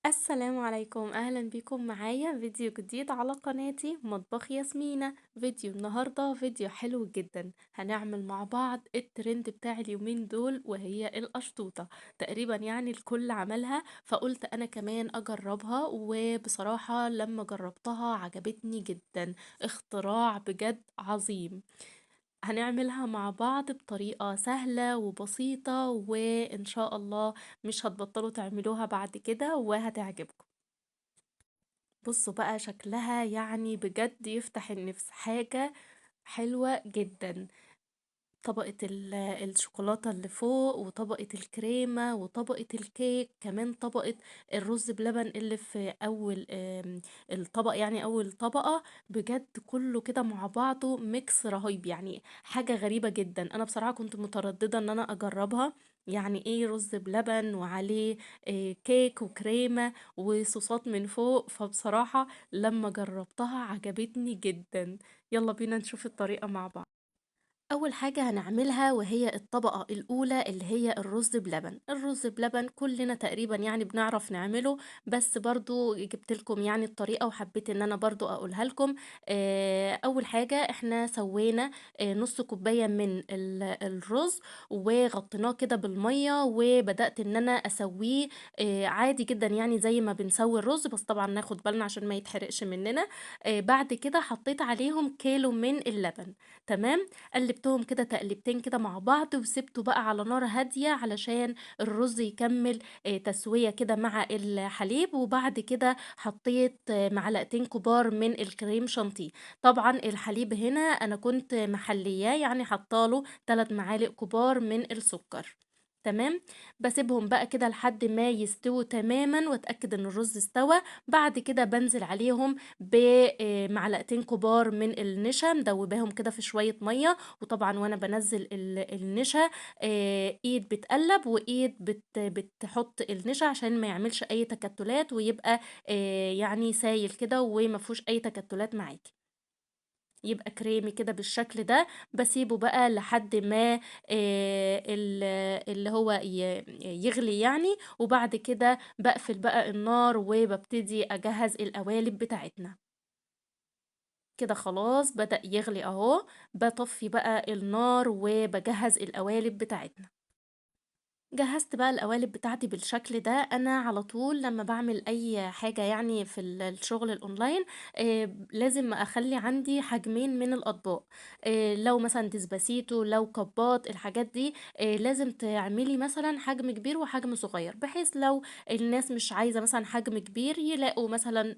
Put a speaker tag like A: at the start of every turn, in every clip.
A: السلام عليكم، أهلا بيكم معايا فيديو جديد على قناتي مطبخ ياسمينة. النهاردة فيديو حلو جدا، هنعمل مع بعض الترند بتاع اليومين دول وهي القشطوطة. تقريبا يعني الكل عملها، فقلت أنا كمان أجربها، وبصراحة لما جربتها عجبتني جدا. اختراع بجد عظيم. هنعملها مع بعض بطريقة سهلة وبسيطة، وإن شاء الله مش هتبطلوا تعملوها بعد كده وهتعجبكم. بصوا بقى شكلها يعني بجد يفتح النفس، حاجة حلوة جدا. طبقة الشوكولاتة اللي فوق، وطبقة الكريمة، وطبقة الكيك، كمان طبقة الرز بلبن اللي في أول الطبق، يعني أول طبقة. بجد كله كده مع بعضه ميكس رهيب، يعني حاجة غريبة جدا. أنا بصراحة كنت مترددة إن أنا أجربها. يعني ايه رز بلبن وعليه كيك وكريمة وصوصات من فوق؟ فبصراحة لما جربتها عجبتني جدا. يلا بينا نشوف الطريقة مع بعض. اول حاجة هنعملها وهي الطبقة الاولى اللي هي الرز بلبن. الرز بلبن كلنا تقريبا يعني بنعرف نعمله، بس برضو جبت لكم يعني الطريقة وحبيت ان انا برضو اقولها لكم. اول حاجة احنا سوينا نص كوباية من الرز، وغطيناه كده بالمية، وبدأت ان انا اسويه عادي جدا، يعني زي ما بنسوي الرز، بس طبعا ناخد بالنا عشان ما يتحرقش مننا. بعد كده حطيت عليهم كيلو من اللبن. تمام. قلبتهم كده تقلبتين كده مع بعض، وسبته بقى على نار هادية علشان الرز يكمل تسوية كده مع الحليب. وبعد كده حطيت معلقتين كبار من الكريم شانتيه. طبعا الحليب هنا انا كنت محلياه، يعني حطاله 3 معالق كبار من السكر. تمام. بسيبهم بقى كده لحد ما يستووا تماما واتاكد ان الرز استوى. بعد كده بنزل عليهم بمعلقتين كبار من النشا، مدوباهم كده في شوية مية. وطبعا وانا بنزل النشا، ايد بتقلب وايد بتحط النشا عشان ما يعملش اي تكتلات، ويبقى يعني سايل كده وما فيهوش اي تكتلات معاكي، يبقى كريمي كده بالشكل ده. بسيبه بقى لحد ما اللي هو يغلي يعني. وبعد كده بقفل بقى النار وببتدي اجهز القوالب بتاعتنا. كده خلاص بدأ يغلي اهو. بطفي بقى النار وبجهز القوالب بتاعتنا. جهزت بقى القوالب بتاعتي بالشكل ده. انا على طول لما بعمل اي حاجة يعني في الشغل الاونلاين، لازم اخلي عندي حجمين من الاطباق. لو مثلا ديسباسيتو، لو كبات، الحاجات دي لازم تعملي مثلا حجم كبير وحجم صغير، بحيث لو الناس مش عايزة مثلا حجم كبير يلاقوا مثلا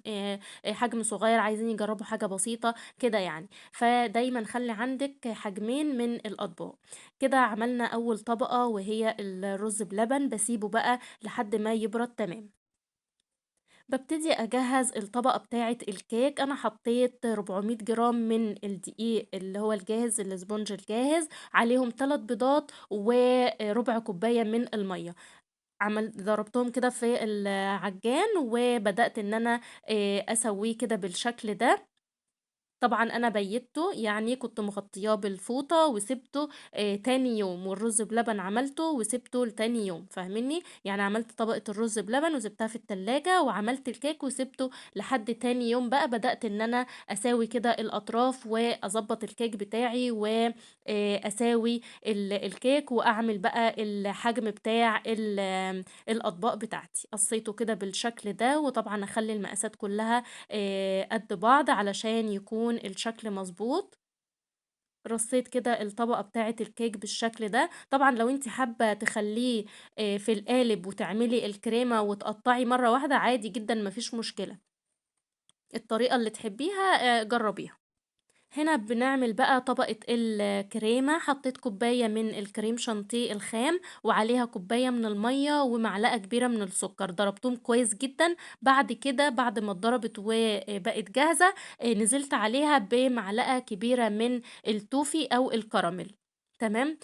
A: حجم صغير، عايزين يجربوا حاجة بسيطة كده يعني. فدايما خلي عندك حجمين من الاطباق. كده عملنا اول طبقة وهي الرز بلبن، بسيبه بقى لحد ما يبرد تمام. ببتدي اجهز الطبقة بتاعة الكيك. انا حطيت 400 جرام من الدقيق اللي هو الجاهز، الاسبونج الجاهز، عليهم 3 بيضات وربع كوباية من المية. ضربتهم كده في العجان، وبدأت ان انا اسويه كده بالشكل ده. طبعًا أنا بيّتّه، يعني كنت مغطياه بالفوطة وسِبته تاني يوم، والرز بلبن عملته وسِبته لتاني يوم، فاهمينّي؟ يعني عملت طبقة الرز بلبن وسِبتها في التلاجة، وعملت الكيك وسِبته لحد تاني يوم بقى. بدأت إن أنا أساوي كده الأطراف وأضبّط الكيك بتاعي، أساوي الكيك، وأعمل بقى الحجم بتاع الأطباق بتاعتي. قصّيته كده بالشكل ده، وطبعًا أخلّي المقاسات كلّها قد بعض علشان يكون الشكل مضبوط. رصيت كده الطبقة بتاعة الكيك بالشكل ده. طبعًا لو أنتِ حابة تخلّيه في القالب وتعملي الكريمة وتقطّعي مرّة واحدة، عادي جدًا ما فيش مشكلة. الطريقة اللي تحبيها جرّبيها. هنا بنعمل بقى طبقة الكريمة. حطيت كوباية من الكريم شانتيه الخام، وعليها كوباية من المية ومعلقة كبيرة من السكر، ضربتهم كويس جدا. بعد كده بعد ما اتضربت وبقت جاهزة، نزلت عليها بمعلقة كبيرة من التوفي أو الكراميل. تمام.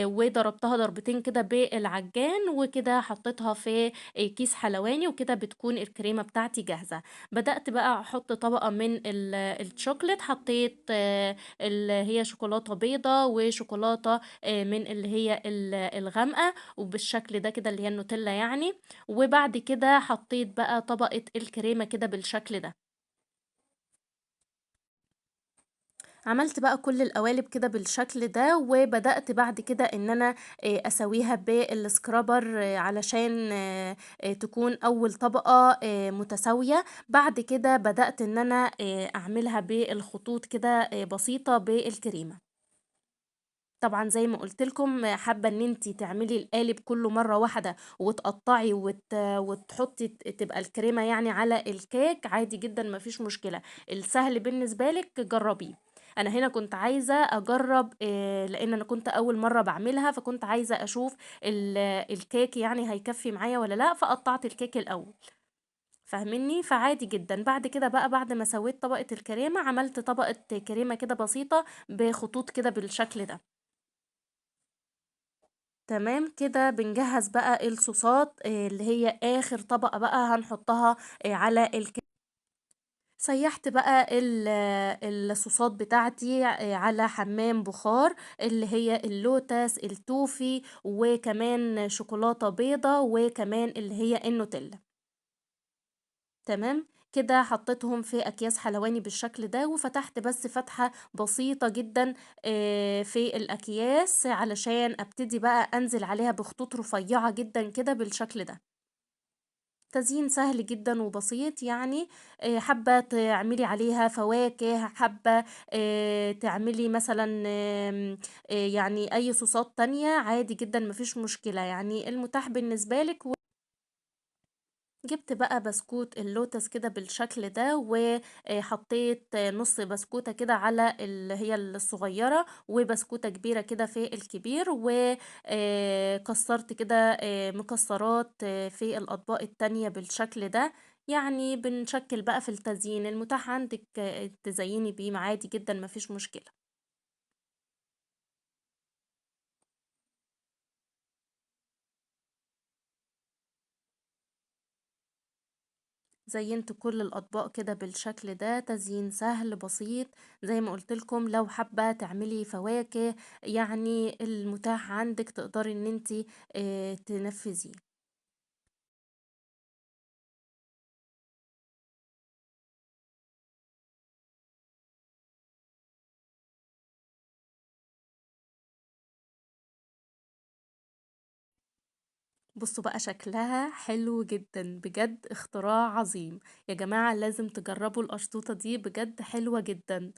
A: وضربتها ضربتين كده بالعجان، وكده حطيتها في كيس حلواني، وكده بتكون الكريمة بتاعتي جاهزة. بدأت بقى أحط طبقة من الشوكليت، حطيت اللي هي شوكولاتة بيضة وشوكولاتة من اللي هي الغامقة، وبالشكل ده كده اللي هي النوتيلا يعني. وبعد كده حطيت بقى طبقة الكريمة كده بالشكل ده. عملت بقى كل القوالب كده بالشكل ده، وبدأت بعد كده ان انا اسويها بالسكرابر علشان تكون اول طبقة متساوية. بعد كده بدأت ان انا اعملها بالخطوط كده بسيطة بالكريمة. طبعا زي ما قلت لكم، حابه ان انت تعملي القالب كله مره واحده وتقطعي وتحطي تبقى الكريمه يعني على الكيك، عادي جدا مفيش مشكله. السهل بالنسبه لك جربيه. انا هنا كنت عايزه اجرب لان انا كنت اول مره بعملها، فكنت عايزه اشوف الكيك يعني هيكفي معايا ولا لا، فقطعت الكيك الاول. فاهمني؟ فعادي جدا. بعد كده بقى بعد ما سويت طبقه الكريمه، عملت طبقه كريمه كده بسيطه بخطوط كده بالشكل ده. تمام كده بنجهز بقى الصوصات اللي هي اخر طبقة بقى هنحطها على سيحت بقى الصوصات بتاعتي على حمام بخار، اللي هي اللوتس التوفي وكمان شوكولاتة بيضة وكمان اللي هي النوتيلا. تمام كده حطيتهم في اكياس حلواني بالشكل ده، وفتحت بس فتحة بسيطة جدا في الاكياس علشان ابتدي بقى انزل عليها بخطوط رفيعة جدا كده بالشكل ده. تزيين سهل جدا وبسيط يعني. حابة تعملي عليها فواكه، حابة تعملي مثلا يعني اي صوصات تانية، عادي جدا مفيش مشكلة يعني، المتاح بالنسبة لك. جبت بقى بسكوت اللوتس كده بالشكل ده، وحطيت نص بسكوتة كده على اللي هي الصغيرة، وبسكوتة كبيرة كده في الكبير، وكسرت كده مكسرات في الأطباق التانية بالشكل ده. يعني بنشكل بقى في التزيين المتاح عندك تزيني بيه عادي جدا مفيش مشكلة. زينت كل الأطباق كده بالشكل ده، تزيين سهل بسيط. زي ما قلت لكم لو حابة تعملي فواكه، يعني المتاح عندك تقدري ان انتي تنفذيه. بصوا بقى شكلها حلو جدا بجد، اختراع عظيم. يا جماعة لازم تجربوا القشطوطة دي بجد حلوة جدا.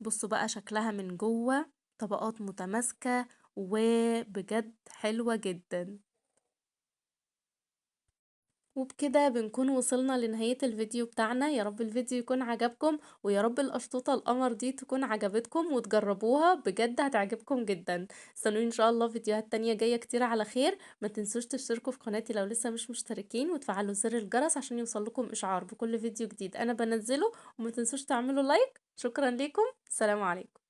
A: بصوا بقى شكلها من جوه، طبقات متماسكة وبجد حلوة جدا. وبكده بنكون وصلنا لنهاية الفيديو بتاعنا. يا رب الفيديو يكون عجبكم، ويا رب القشطوطة القمر دي تكون عجبتكم وتجربوها بجد هتعجبكم جدا. استنوني ان شاء الله فيديوهات تانية جاية كتير على خير. ما تنسوش تشتركوا في قناتي لو لسه مش مشتركين، وتفعلوا زر الجرس عشان يوصلكم اشعار بكل فيديو جديد انا بنزله. وما تنسوش تعملوا لايك. شكرا ليكم، سلام عليكم.